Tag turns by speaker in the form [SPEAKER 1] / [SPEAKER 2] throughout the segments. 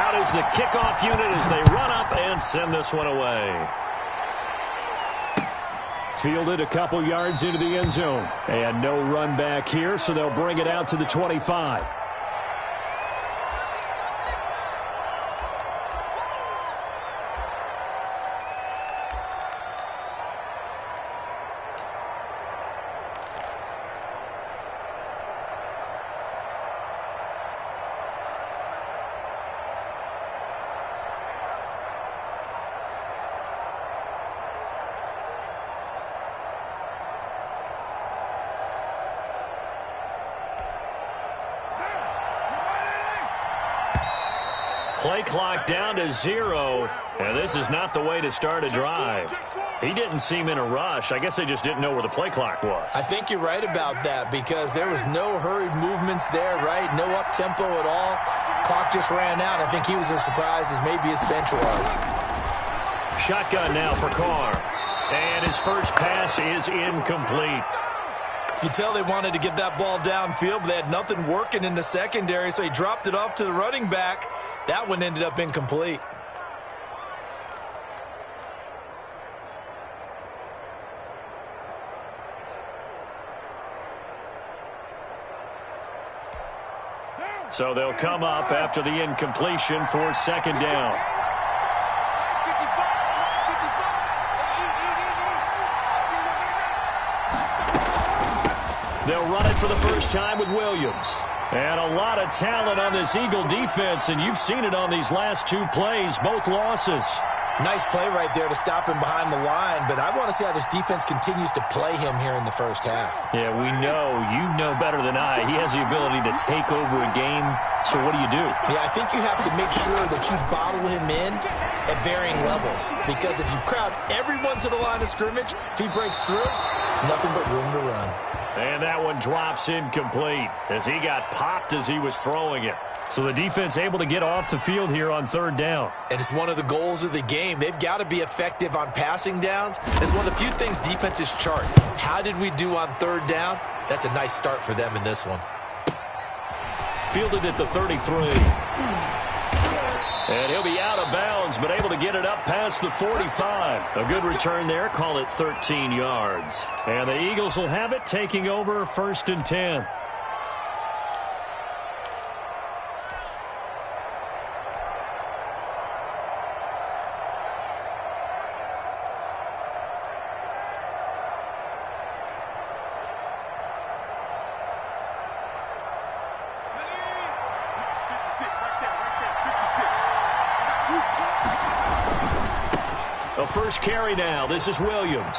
[SPEAKER 1] Out is the kickoff unit as they run up and send this one away. Fielded a couple yards into the end zone. And no run back here, so they'll bring it out to the 25. Play clock down to 0, and this is not the way to start a drive. He didn't seem in a rush. I guess they just didn't know where the play clock was.
[SPEAKER 2] I think you're right about that because there was no hurried movements there, right? No up-tempo at all. Clock just ran out. I think he was as surprised as maybe his bench was.
[SPEAKER 1] Shotgun now for Carr, and his first pass is incomplete.
[SPEAKER 2] You can tell they wanted to get that ball downfield, but they had nothing working in the secondary, so he dropped it off to the running back. That one ended up incomplete.
[SPEAKER 1] So they'll come up after the incompletion for second down. They'll run it for the first time with Williams. And a lot of talent on this Eagle defense, and you've seen it on these last two plays, both losses.
[SPEAKER 2] Nice play right there to stop him behind the line, but I want to see how this defense continues to play him here in the first half.
[SPEAKER 1] Yeah, we know. You know better than I. He has the ability to take over a game, so what do you do?
[SPEAKER 2] Yeah, I think you have to make sure that you bottle him in at varying levels, because if you crowd everyone to the line of scrimmage, if he breaks through, there's nothing but room to run.
[SPEAKER 1] And that one drops incomplete as he got popped as he was throwing it. So the defense able to get off the field here on third down.
[SPEAKER 2] And it's one of the goals of the game. They've got to be effective on passing downs. It's one of the few things defenses chart. How did we do on third down? That's a nice start for them in this one.
[SPEAKER 1] Fielded at the 33. And he'll be out of bounds, but able to get it up past the 45. A good return there. Call it 13 yards. And the Eagles will have it, taking over 1st and 10. A first carry now. This is Williams.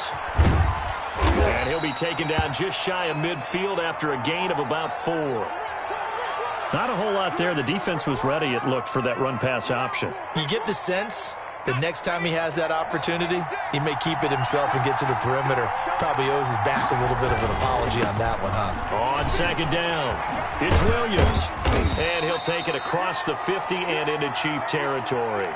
[SPEAKER 1] And he'll be taken down just shy of midfield after a gain of about 4. Not a whole lot there. The defense was ready, it looked, for that run-pass option.
[SPEAKER 2] You get the sense that next time he has that opportunity, he may keep it himself and get to the perimeter. Probably owes his back a little bit of an apology on that one, huh?
[SPEAKER 1] On second down, it's Williams. And he'll take it across the 50 and into Chief territory.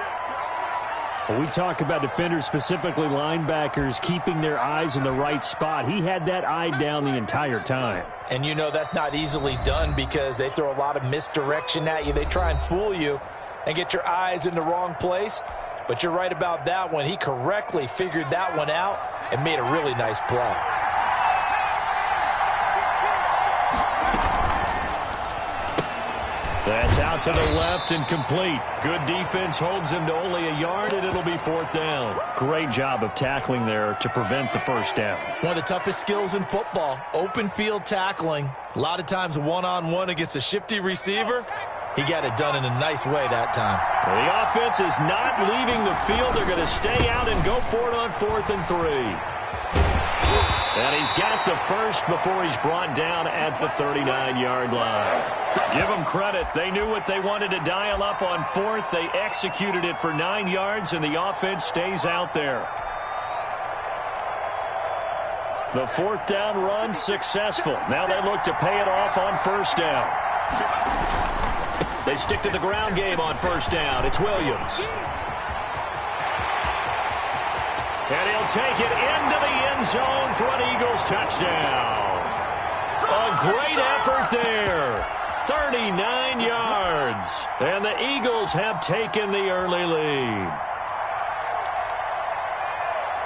[SPEAKER 1] When we talk about defenders, specifically linebackers, keeping their eyes in the right spot, he had that eye down the entire time.
[SPEAKER 2] And you know that's not easily done because they throw a lot of misdirection at you. They try and fool you and get your eyes in the wrong place. But you're right about that one. He correctly figured that one out and made a really nice play.
[SPEAKER 1] That's out to the left and complete. Good defense holds him to only a yard, and it'll be 4th down. Great job of tackling there to prevent the first down.
[SPEAKER 2] One of the toughest skills in football, open field tackling. A lot of times one-on-one against a shifty receiver. He got it done in a nice way that time.
[SPEAKER 1] The offense is not leaving the field. They're going to stay out and go for it on 4th and 3. And he's got the first before he's brought down at the 39-yard line. Give them credit. They knew what they wanted to dial up on 4th. They executed it for 9 yards, and the offense stays out there. The 4th down run successful. Now they look to pay it off on 1st down. They stick to the ground game on 1st down. It's Williams. And he'll take it into the end zone for an Eagles touchdown. A great effort there. 39 yards. And the Eagles have taken the early lead.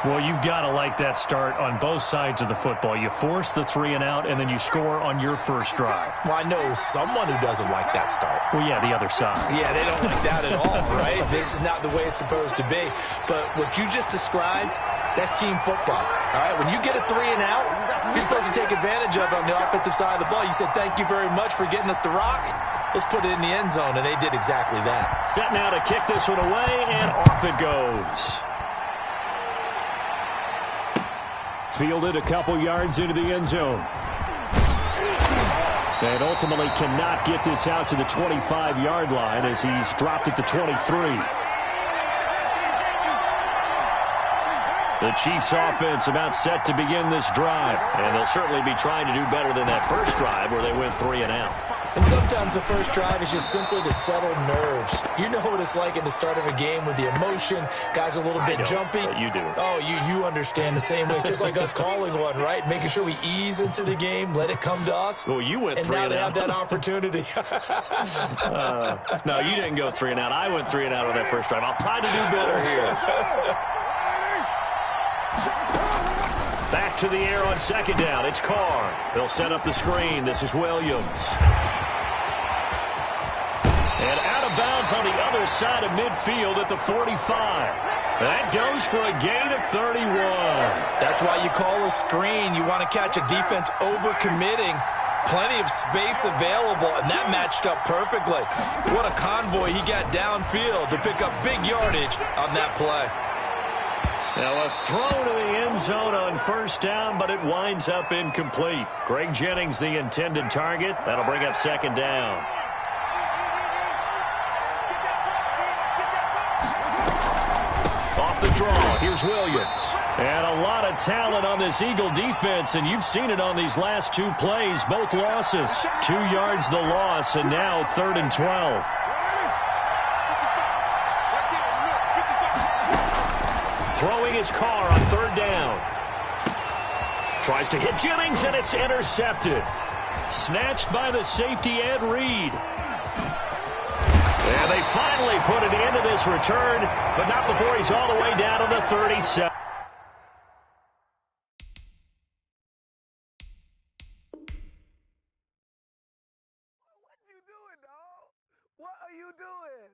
[SPEAKER 1] Well, you've got to like that start on both sides of the football. You force the 3-and-out, and then you score on your first drive.
[SPEAKER 2] Well, I know someone who doesn't like that start.
[SPEAKER 1] Well, yeah, the other side.
[SPEAKER 2] Yeah, they don't like that at all, right? This is not the way it's supposed to be. But what you just described, that's team football, all right? When you get a 3-and-out, you're supposed to take advantage of it on the offensive side of the ball. You said, thank you very much for getting us the rock. Let's put it in the end zone, and they did exactly that.
[SPEAKER 1] Set now to kick this one away, and off it goes. Fielded a couple yards into the end zone. And ultimately cannot get this out to the 25-yard line as he's dropped it to 23. The Chiefs offense about set to begin this drive. And they'll certainly be trying to do better than that first drive where they went 3-and-out.
[SPEAKER 2] And sometimes the first drive is just simply to settle nerves. You know what it's like at the start of a game with the emotion. Guys a little bit jumpy.
[SPEAKER 1] But you do.
[SPEAKER 2] Oh, you understand the same way. It's just like us calling one, right? Making sure we ease into the game, let it come to us.
[SPEAKER 1] Well, you went 3-and-out.
[SPEAKER 2] And now they have that opportunity.
[SPEAKER 1] No, you didn't go 3-and-out. I went 3-and-out on that first drive. I'll try to do better here. Back to the air on second down. It's Carr. They'll set up the screen. This is Williams. And out of bounds on the other side of midfield at the 45. That goes for a gain of 31.
[SPEAKER 2] That's why you call a screen. You want to catch a defense overcommitting. Plenty of space available, and that matched up perfectly. What a convoy he got downfield to pick up big yardage on that play.
[SPEAKER 1] Now a throw to the end zone on first down, but it winds up incomplete. Greg Jennings, the intended target. That'll bring up second down. Off the draw, here's Williams. And a lot of talent on this Eagle defense, and you've seen it on these last two plays, both losses. 2 yards the loss, and now 3rd and 12. Throwing his Carr on third down. Tries to hit Jennings, and it's intercepted. Snatched by the safety, Ed Reed. And they finally put an end to this return, but not before he's all the way down to the 37.
[SPEAKER 3] What you doing, dog? What are you doing?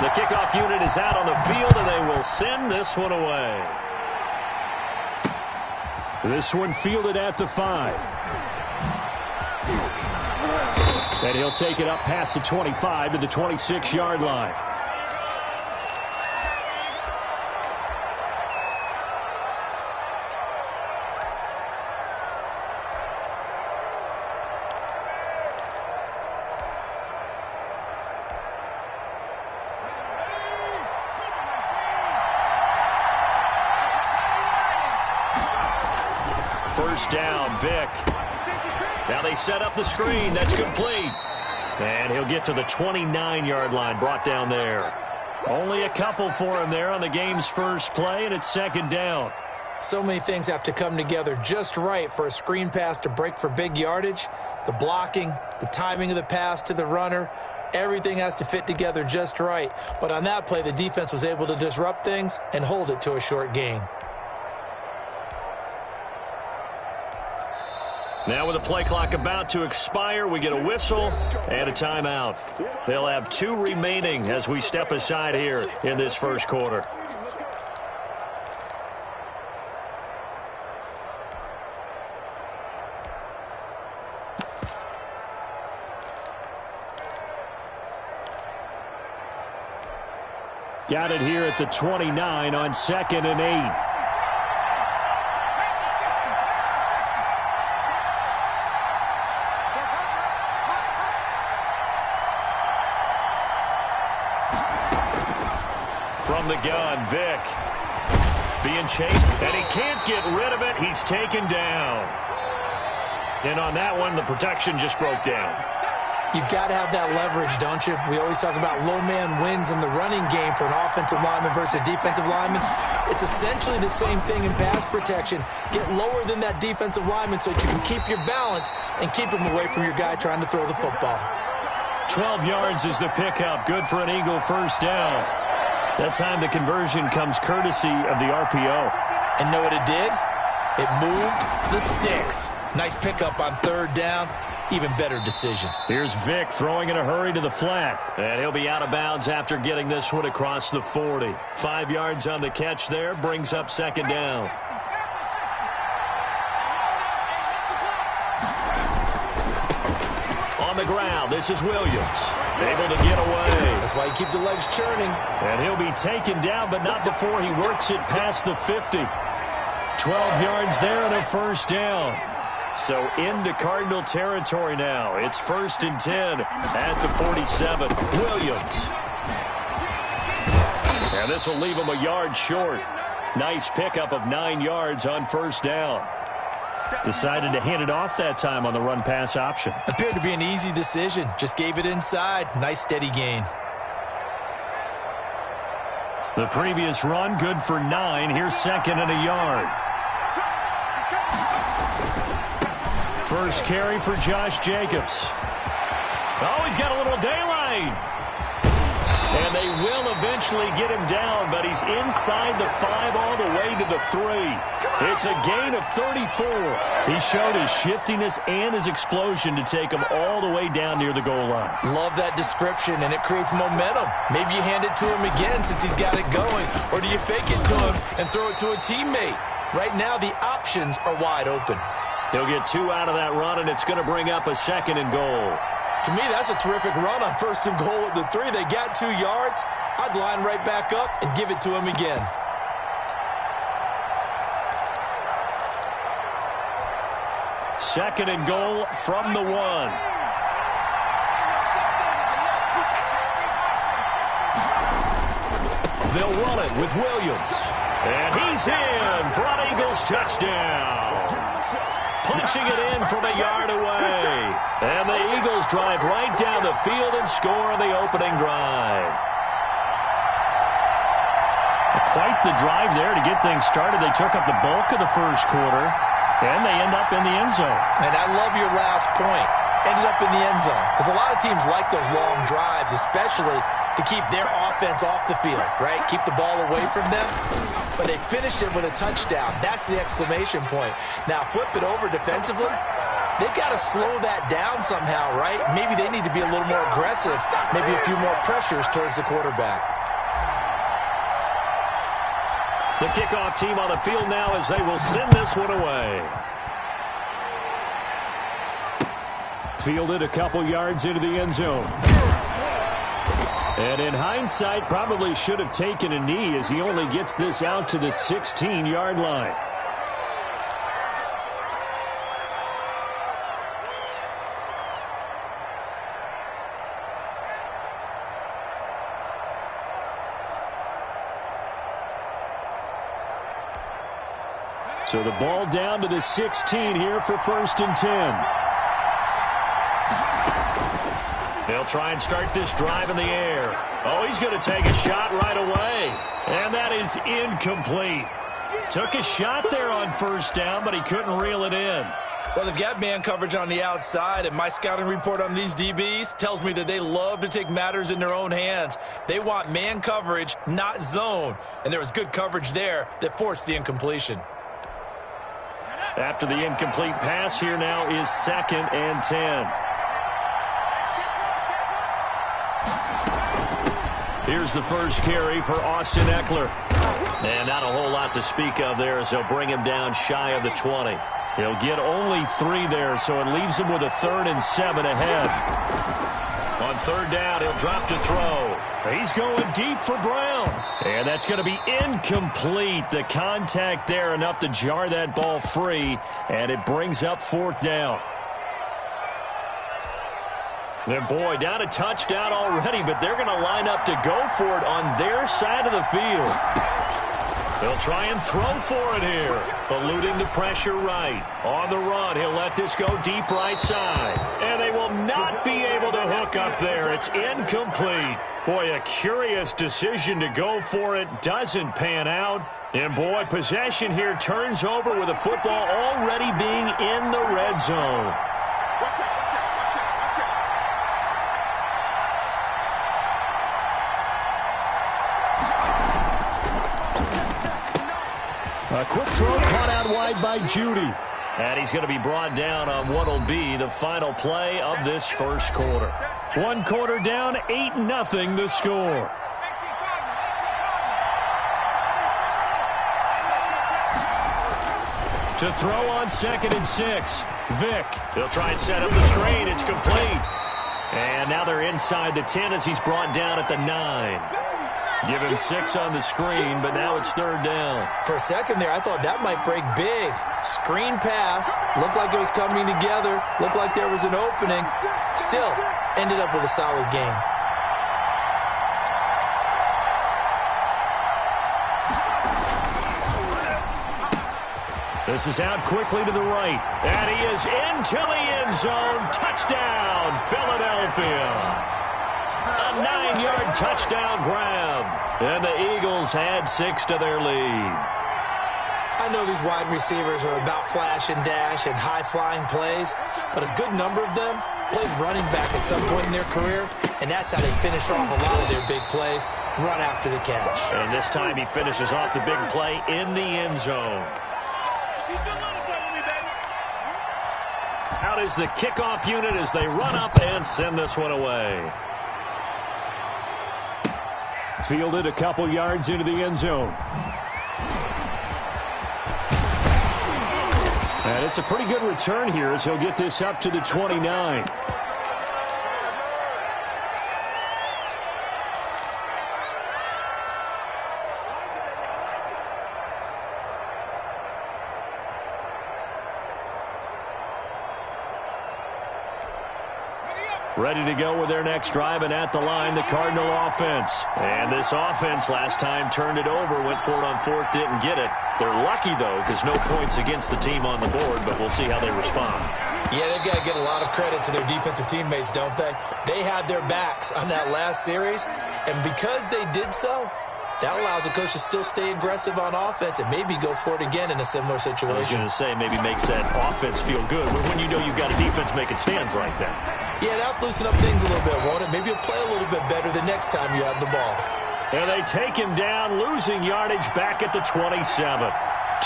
[SPEAKER 1] The kickoff unit is out on the field, and they will send this one away. This one fielded at the 5. And he'll take it up past the 25 to the 26-yard line. first down. Vick. Now they set up the screen. That's complete. And he'll get to the 29-yard line, brought down there. Only a couple for him there on the game's first play, and it's second down.
[SPEAKER 2] So many things have to come together just right for a screen pass to break for big yardage. The blocking, the timing of the pass to the runner, everything has to fit together just right. But on that play, the defense was able to disrupt things and hold it to a short gain.
[SPEAKER 1] Now with the play clock about to expire, we get a whistle and a timeout. They'll have 2 remaining as we step aside here in this first quarter. Got it here at the 29 on 2nd and 8. From the gun, Vick being chased, and he can't get rid of it. He's taken down. And on that one, the protection just broke down.
[SPEAKER 2] You've got to have that leverage, don't you? We always talk about low man wins in the running game for an offensive lineman versus a defensive lineman. It's essentially the same thing in pass protection. Get lower than that defensive lineman so that you can keep your balance and keep him away from your guy trying to throw the football.
[SPEAKER 1] 12 yards is the pickup. Good for an Eagle first down. That time the conversion comes courtesy of the RPO.
[SPEAKER 2] And know what it did? It moved the sticks. Nice pickup on 3rd down. Even better decision.
[SPEAKER 1] Here's Vick throwing in a hurry to the flat. And he'll be out of bounds after getting this one across the 40. 5 yards on the catch there. Brings up 2nd down. On the ground, this is Williams. Able to get away.
[SPEAKER 2] That's why you keep the legs churning.
[SPEAKER 1] And he'll be taken down, but not before he works it past the 50. 12 yards there and a first down. So into Cardinal territory now. It's 1st and 10 at the 47. Williams. And this will leave him a yard short. Nice pickup of 9 yards on 1st down. Decided to hand it off that time on the run-pass option.
[SPEAKER 2] Appeared to be an easy decision. Just gave it inside. Nice steady gain.
[SPEAKER 1] The previous run, good for 9. Here's 2nd and a yard. First carry for Josh Jacobs. Oh, he's got a little daylight. And they will eventually get him down, but he's inside the 5 all the way to the 3. It's a gain of 34. He showed his shiftiness and his explosion to take him all the way down near the goal line.
[SPEAKER 2] Love that description, and it creates momentum. Maybe you hand it to him again since he's got it going, or do you fake it to him and throw it to a teammate? Right now, the options are wide open.
[SPEAKER 1] He'll get 2 out of that run, and it's going to bring up a 2nd and goal.
[SPEAKER 2] To me, that's a terrific run on 1st and goal at the 3. They got 2 yards. I'd line right back up and give it to him again.
[SPEAKER 1] Second and goal from the 1. They'll run it with Williams. And he's in for an Eagles touchdown. Punching it in from a yard away. And the Eagles drive right down the field and score on the opening drive. Quite the drive there to get things started. They took up the bulk of the first quarter, and they end up in the end zone.
[SPEAKER 2] And I love your last point. Ended up in the end zone. Because a lot of teams like those long drives, especially to keep their offense off the field, right? Keep the ball away from them. But they finished it with a touchdown. That's the exclamation point. Now, flip it over defensively. They've got to slow that down somehow, right? Maybe they need to be a little more aggressive. Maybe a few more pressures towards the quarterback.
[SPEAKER 1] The kickoff team on the field now as they will send this one away. Fielded a couple yards into the end zone. And in hindsight, probably should have taken a knee as he only gets this out to the 16-yard line. So the ball down to the 16 here for 1st and 10. They'll try and start this drive in the air. Oh, he's going to take a shot right away. And that is incomplete. Took a shot there on 1st down, but he couldn't reel it in.
[SPEAKER 2] Well, they've got man coverage on the outside, and my scouting report on these DBs tells me that they love to take matters in their own hands. They want man coverage, not zone. And there was good coverage there that forced the incompletion.
[SPEAKER 1] After the incomplete pass, here now is 2nd and 10. Here's the first carry for Austin Eckler. And not a whole lot to speak of there as they'll bring him down shy of the 20. He'll get only 3 there, so it leaves him with a 3rd and 7 ahead. On 3rd down, he'll drop to throw. He's going deep for Brown. And that's going to be incomplete. The contact there enough to jar that ball free, and it brings up 4th down. Then, boy, down a touchdown already, but they're going to line up to go for it on their side of the field. They'll try and throw for it here, eluding the pressure right. On the run, he'll let this go deep right side. And they will not be able to hook up there. It's incomplete. Boy, a curious decision to go for it. Doesn't pan out. And, boy, possession here turns over with the football already being in the red zone. A quick throw caught out wide by Judy. And he's going to be brought down on what will be the final play of this first quarter. 1 quarter down, 8-0 the score. To throw on 2nd and 6. Vick. They'll try and set up the screen. It's complete. And now they're inside the 10 as he's brought down at the 9. Give him 6 on the screen, but now it's 3rd down.
[SPEAKER 2] For a second there, I thought that might break big. Screen pass. Looked like it was coming together. Looked like there was an opening. Still, ended up with a solid gain.
[SPEAKER 1] This is out quickly to the right. And he is into the end zone. Touchdown, Philadelphia. A 9-yard touchdown grab. And the Eagles had 6 to their lead.
[SPEAKER 2] I know these wide receivers are about flash and dash and high-flying plays, but a good number of them played running back at some point in their career, and that's how they finish off a lot of their big plays, run after the catch.
[SPEAKER 1] And this time he finishes off the big play in the end zone. Out is the kickoff unit as they run up and send this one away. Fielded a couple yards into the end zone. And it's a pretty good return here as he'll get this up to the 29. Ready to go with their next drive, and at the line, the Cardinal offense. And this offense last time turned it over, went for it on 4th, didn't get it. They're lucky, though, because no points against the team on the board, but we'll see how they respond.
[SPEAKER 2] Yeah, they've got to get a lot of credit to their defensive teammates, don't they? They had their backs on that last series, and because they did so, that allows the coach to still stay aggressive on offense and maybe go for it again in a similar situation.
[SPEAKER 1] I was going to say, maybe makes that offense feel good when you know you've got a defense making stands like that.
[SPEAKER 2] Yeah, that'll loosen up things a little bit, won't it? Maybe you'll play a little bit better the next time you have the ball.
[SPEAKER 1] And they take him down, losing yardage back at the 27.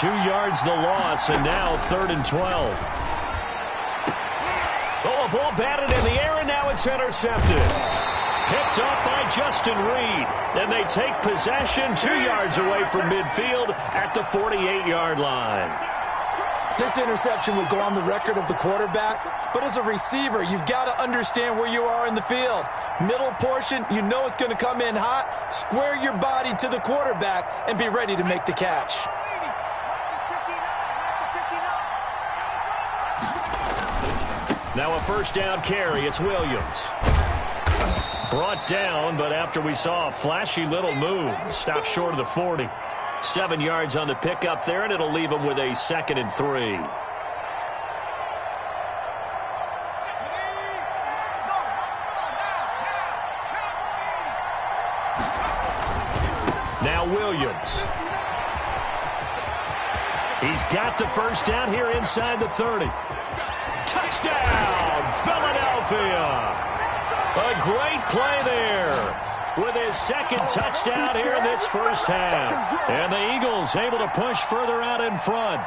[SPEAKER 1] 2 yards the loss, and now 3rd and 12. Oh, a ball batted in the air, and now it's intercepted. Picked up by Justin Reed. And they take possession 2 yards away from midfield at the 48-yard line.
[SPEAKER 2] This interception will go on the record of the quarterback, but as a receiver, you've got to understand where you are in the field. Middle portion, you know it's going to come in hot. Square your body to the quarterback and be ready to make the catch.
[SPEAKER 1] Now a first down carry. It's Williams. Brought down, but after we saw a flashy little move, stopped short of the 40. 7 yards on the pickup there, and it'll leave them with a 2nd and 3. Now Williams. He's got the first down here inside the 30. Touchdown, Philadelphia. A great play there with his 2nd touchdown here in this first half. And the Eagles able to push further out in front.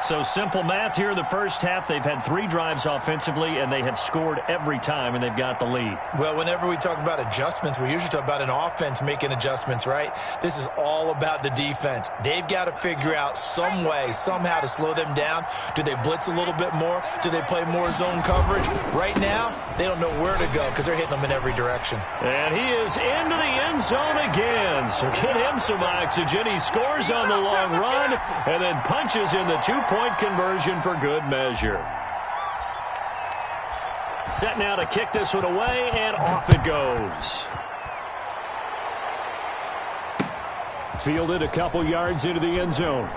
[SPEAKER 1] So simple math here in the first half. They've had 3 drives offensively, and they have scored every time, and they've got the lead.
[SPEAKER 2] Well, whenever we talk about adjustments, we usually talk about an offense making adjustments, right? This is all about the defense. They've got to figure out some way, somehow to slow them down. Do they blitz a little bit more? Do they play more zone coverage? Right now, they don't know where to go because they're hitting them in every direction.
[SPEAKER 1] And he is into the end zone again. So get him some oxygen. He scores on the long run and then punches in the 2-point conversion for good measure. Set now to kick this one away, and off it goes. Fielded a couple yards into the end zone.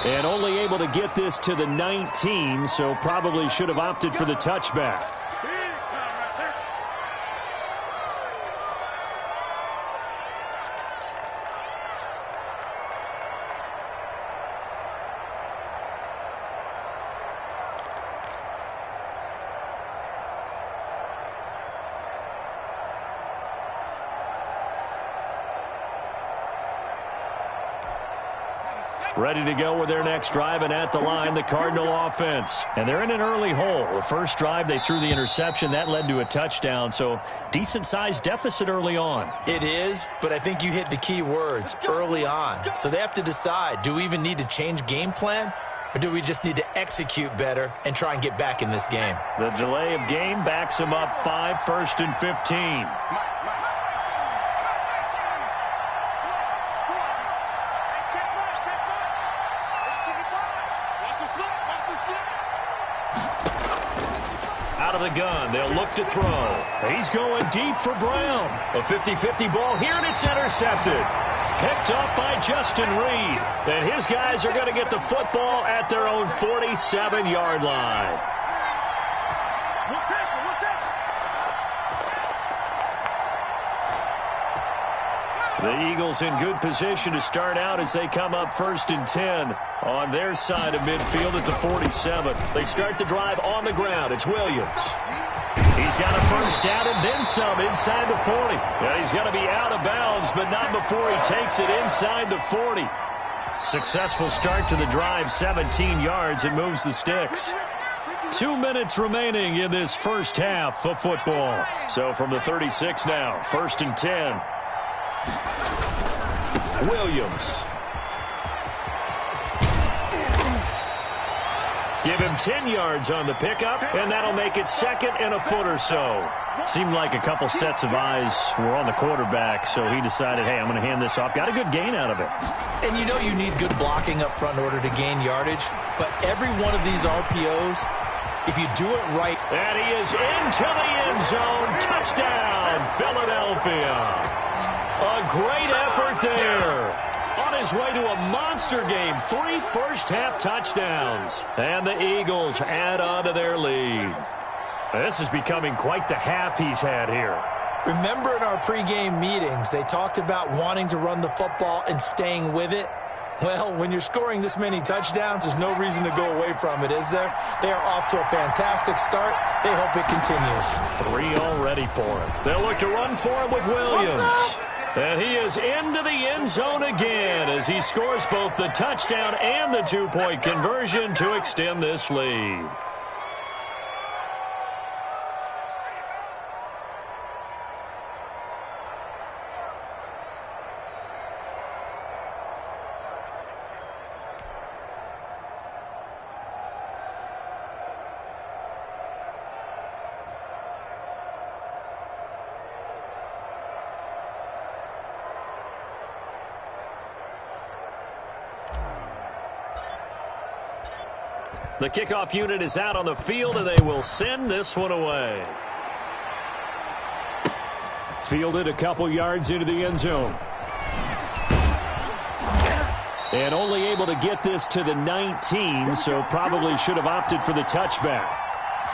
[SPEAKER 1] And only able to get this to the 19, so probably should have opted for the touchback. Ready to go with their next drive, and at the line, the Cardinal offense. And they're in an early hole. The first drive, they threw the interception. That led to a touchdown, so decent-sized deficit early on.
[SPEAKER 2] It is, but I think you hit the key words, early on. So they have to decide, do we even need to change game plan, or do we just need to execute better and try and get back in this game?
[SPEAKER 1] The delay of game backs them up 5, 1st and 15. Out of the gun, they'll look to throw. He's going deep for Brown. A 50-50 ball here, and it's intercepted. Picked up by Justin Reed. And his guys are going to get the football at their own 47-yard line. The Eagles in good position to start out as they come up 1st and 10 on their side of midfield at the 47. They start the drive on the ground. It's Williams. He's got a first down and then some inside the 40. Yeah, he's got to be out of bounds, but not before he takes it inside the 40. Successful start to the drive, 17 yards, and moves the sticks. 2 minutes remaining in this first half of football. So from the 36 now, 1st and 10. Williams. Give him 10 yards on the pickup, and that'll make it 2nd and a foot or so. Seemed like a couple sets of eyes were on the quarterback, so he decided, hey, I'm going to hand this off. Got a good gain out of it.
[SPEAKER 2] And you know you need good blocking up front in order to gain yardage, but every one of these RPOs, if you do it right.
[SPEAKER 1] And he is into the end zone. Touchdown, Philadelphia. A great effort there. On his way to a monster game, 3 first-half touchdowns. And the Eagles add on to their lead. This is becoming quite the half he's had here.
[SPEAKER 2] Remember in our pregame meetings, they talked about wanting to run the football and staying with it? Well, when you're scoring this many touchdowns, there's no reason to go away from it, is there? They are off to a fantastic start. They hope it continues.
[SPEAKER 1] 3 already for him. They'll look to run for him with Williams. And he is into the end zone again as he scores both the touchdown and the 2-point conversion to extend this lead. The kickoff unit is out on the field, and they will send this one away. Fielded a couple yards into the end zone. And only able to get this to the 19, so probably should have opted for the touchback.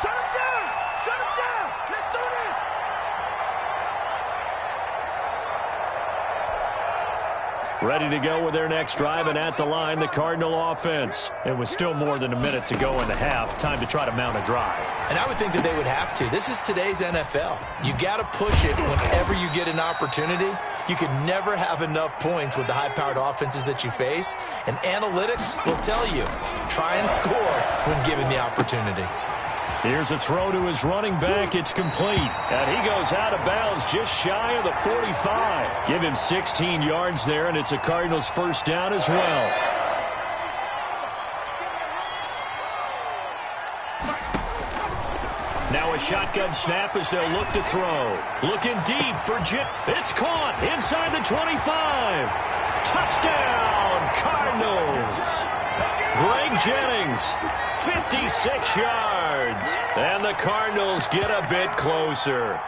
[SPEAKER 3] Shut him down! Shut him down! Let's do this!
[SPEAKER 1] Ready to go with their next drive, and at the line, the Cardinal offense. It was still more than a minute to go in the half. Time to try to mount a drive.
[SPEAKER 2] And I would think that they would have to. This is today's NFL. You got to push it whenever you get an opportunity. You can never have enough points with the high-powered offenses that you face. And analytics will tell you, try and score when given the opportunity.
[SPEAKER 1] Here's a throw to his running back. It's complete. And he goes out of bounds just shy of the 45. Give him 16 yards there, and it's a Cardinals first down as well. Now a shotgun snap as they'll look to throw. Looking deep for Jim. It's caught inside the 25. Touchdown, Cardinals. Greg Jennings, 56 yards. And the Cardinals get a bit closer.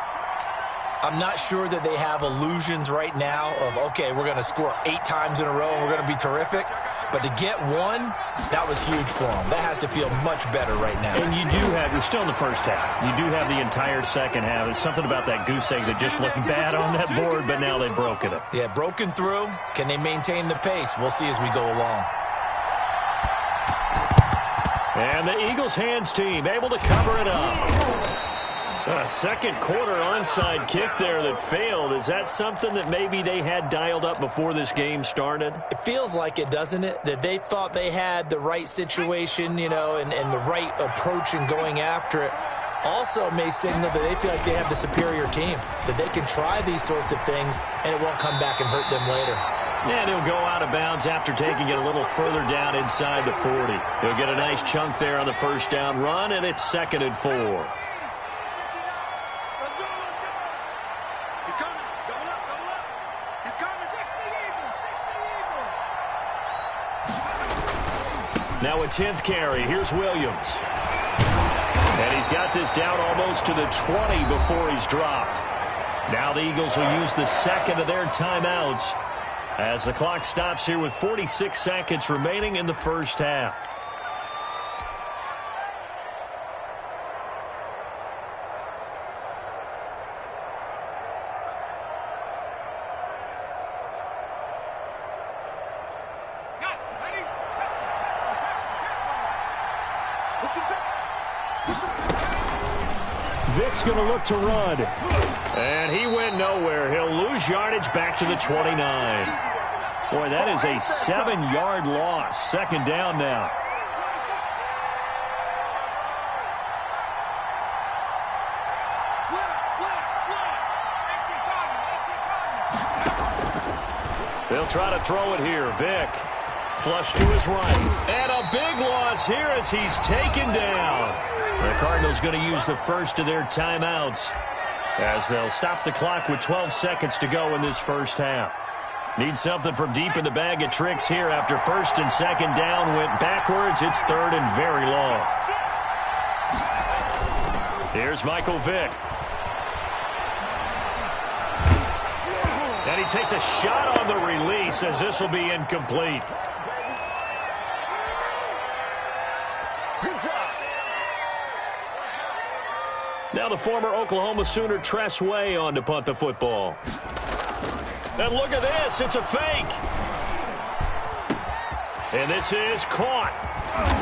[SPEAKER 2] I'm not sure that they have illusions right now of, okay, we're going to score 8 times in a row and we're going to be terrific. But to get one, that was huge for them. That has to feel much better right now.
[SPEAKER 1] And you do have, you're still in the first half. You do have the entire second half. There's something about that goose egg that just looked bad on that board, but now they've broken it.
[SPEAKER 2] Yeah, broken through. Can they maintain the pace? We'll see as we go along.
[SPEAKER 1] And the Eagles hands team able to cover it up. A second quarter onside kick there that failed. Is that something that maybe they had dialed up before this game started?
[SPEAKER 2] It feels like it, doesn't it? That they thought they had the right situation, you know, and the right approach in going after it. Also may signal that they feel like they have the superior team, that they can try these sorts of things and it won't come back and hurt them later.
[SPEAKER 1] And he'll go out of bounds after taking it a little further down inside the 40. He'll get a nice chunk there on the first down run, and it's 2nd and 4. Now a 10th carry. Here's Williams. And he's got this down almost to the 20 before he's dropped. Now the Eagles will use the second of their timeouts as the clock stops here with 46 seconds remaining in the first half. Vic's going to look to run. And he went nowhere. He'll lose yardage back to the 29. Boy, that is a 7-yard loss. Second down now. They'll try to throw it here. Vic. Flush to his right. And a big loss here as he's taken down. The Cardinals going to use the first of their timeouts as they'll stop the clock with 12 seconds to go in this first half. Need something from deep in the bag of tricks here after first and second down went backwards. It's 3rd and very long. Here's Michael Vick. And he takes a shot on the release as this will be incomplete. Now the former Oklahoma Sooner Tress Way on to punt the football. And look at this. It's a fake. And this is caught.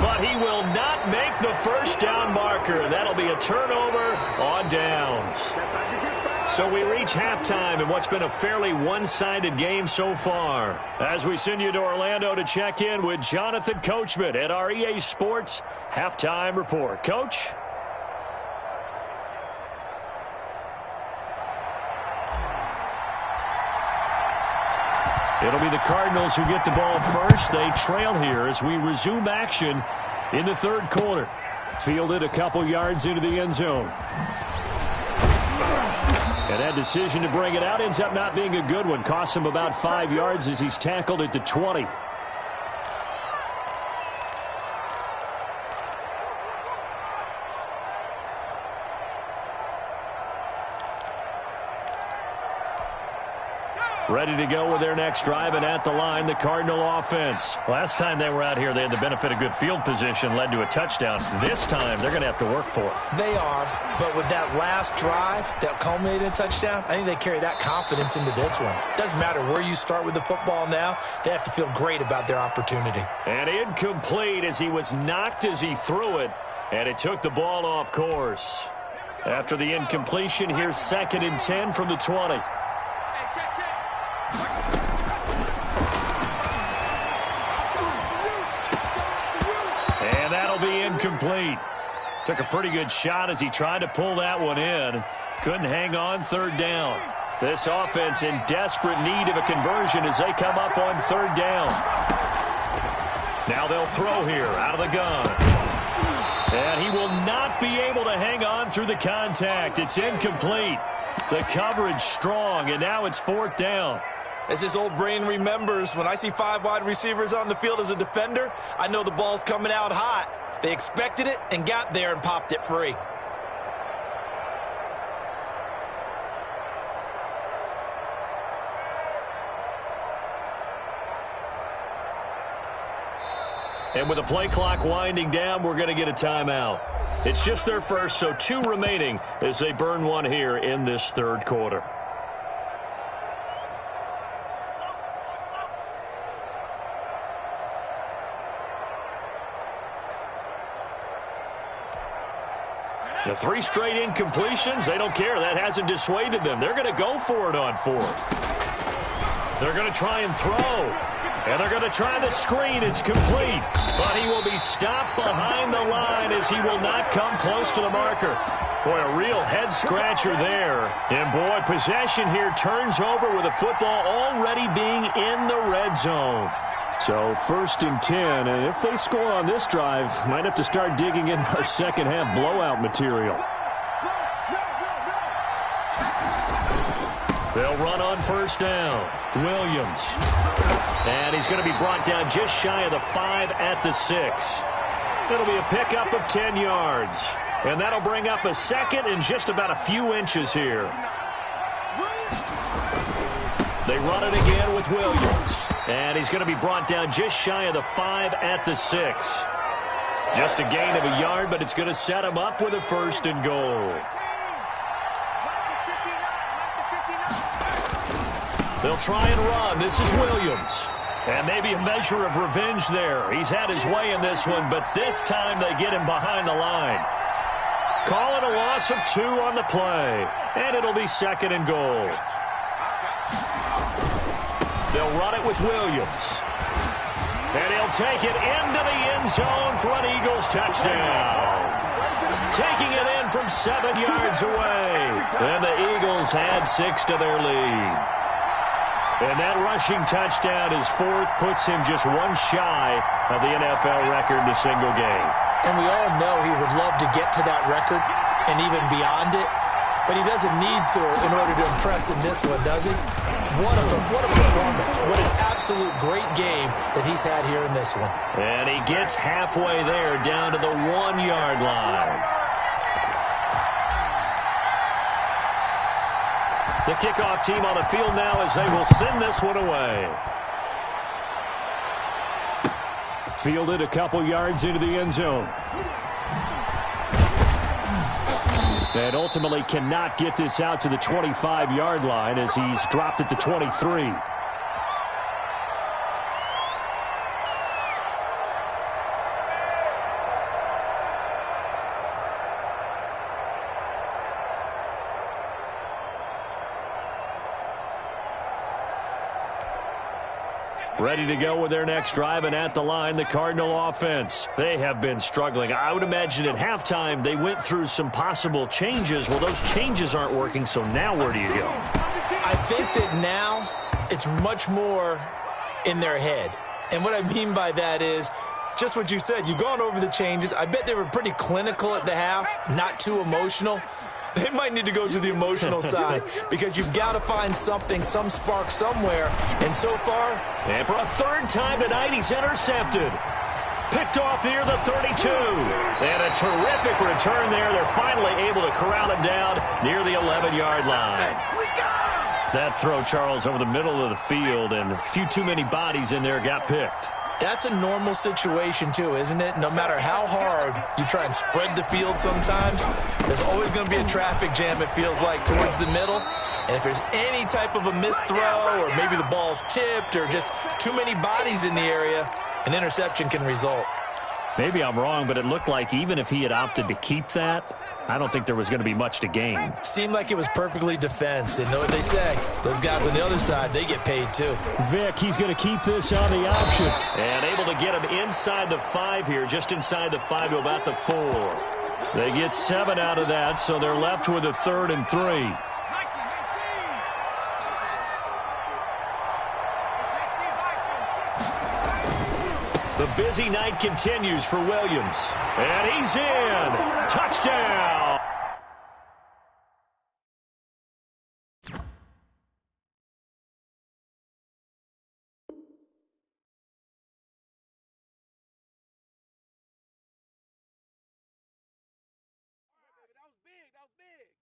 [SPEAKER 1] But he will not make the first down marker. That'll be a turnover on downs. So we reach halftime in what's been a fairly one-sided game so far. As we send you to Orlando to check in with Jonathan Coachman at our EA Sports Halftime Report. Coach? It'll be the Cardinals who get the ball first. They trail here as we resume action in the third quarter. Fielded a couple yards into the end zone. And that decision to bring it out ends up not being a good one. Costs him about 5 yards as he's tackled at the 20. Ready to go with their next drive, and at the line, the Cardinal offense. Last time they were out here, they had the benefit of good field position, led to a touchdown. This time, they're going to have to work for it.
[SPEAKER 2] They are, but with that last drive that culminated in a touchdown, I think they carry that confidence into this one. Doesn't matter where you start with the football now, they have to feel great about their opportunity. And incomplete as he was knocked as he threw it, and it took the ball off course. After the incompletion, here's 2nd and 10 from the 20. And that'll be incomplete. Took a pretty good shot as he tried to pull that one in. Couldn't hang on 3rd down. This offense in desperate need of a conversion as they come up on 3rd down. Now they'll throw here out of the gun. And he will not be able to hang on through the contact. It's incomplete. The coverage strong, and now it's 4th down. As his old brain remembers, when I see 5 wide receivers on the field as a defender, I know the ball's coming out hot. They expected it and got there and popped it free.
[SPEAKER 1] And with the play clock winding down, we're going to get a timeout. It's just their first, so 2 remaining as they burn one here in this 3rd quarter. The 3 straight incompletions, they don't care. That hasn't dissuaded them. They're going to go for it on 4th. They're going to try and throw. And they're going to try the screen. It's complete. But he will be stopped behind the line as he will not come close to the marker. Boy, a real head-scratcher there. And, boy, possession here turns over with the football already being in the red zone. So 1st and 10, and if they score on this drive, might have to start digging in our second-half blowout material. They'll run on 1st down. Williams. And he's going to be brought down just shy of the 5 at the 6. It'll be a pickup of 10 yards. And that'll bring up a 2nd and just about a few inches here. They run it again with Williams. And he's going to be brought down just shy of the 5 at the 6. Just a gain of a yard, but it's going to set him up with a 1st and goal. They'll try and run. This is Williams. And maybe a measure of revenge there. He's had his way in this one, but this time they get him behind the line. Call it a loss of 2 on the play. And it'll be 2nd and goal. They'll run it with Williams. And he'll take it into the end zone for an Eagles touchdown. Taking it in from 7 yards away. And the Eagles add 6 to their lead. And that rushing touchdown, his 4th, puts him just 1 shy of the NFL record in a single game.
[SPEAKER 2] And we all know he would love to get to that record and even beyond it. But he doesn't need to in order to impress in this one, does he? What a performance. What an absolute great game that he's had here in this one.
[SPEAKER 1] And he gets halfway there down to the 1-yard line. The kickoff team on the field now as they will send this one away. Fielded a couple yards into the end zone. And ultimately cannot get this out to the 25-yard line as he's dropped at the 23. Ready to go with their next drive, and at the line, the Cardinal offense. They have been struggling. I would imagine at halftime they went through some possible changes. Well, those changes aren't working, so now where do you go?
[SPEAKER 2] I think that now it's much more in their head. And what I mean by that is just what you said. You've gone over the changes. I bet they were pretty clinical at the half, not too emotional. They might need to go to the emotional side because you've got to find something, some spark somewhere. And so far,
[SPEAKER 1] and for a 3rd time tonight, he's intercepted. Picked off near the 32. And a terrific return there. They're finally able to corral him down near the 11-yard line. That throw, Charles, over the middle of the field, and a few too many bodies in there got picked.
[SPEAKER 2] That's a normal situation, too, isn't it? No matter how hard you try and spread the field sometimes, there's always going to be a traffic jam, it feels like, towards the middle. And if there's any type of a missed throw or maybe the ball's tipped or just too many bodies in the area, an interception can result.
[SPEAKER 1] Maybe I'm wrong, but it looked like even if he had opted to keep that, I don't think there was going to be much to gain.
[SPEAKER 2] Seemed like it was perfectly defense. And know what they say? Those guys on the other side, they get paid too.
[SPEAKER 1] Vic, he's going to keep this on the option. And able to get him inside the 5 here, just inside the 5 to about the 4. They get 7 out of that, so they're left with a 3rd and 3. The busy night continues for Williams. And he's in. Touchdown.
[SPEAKER 3] That was big.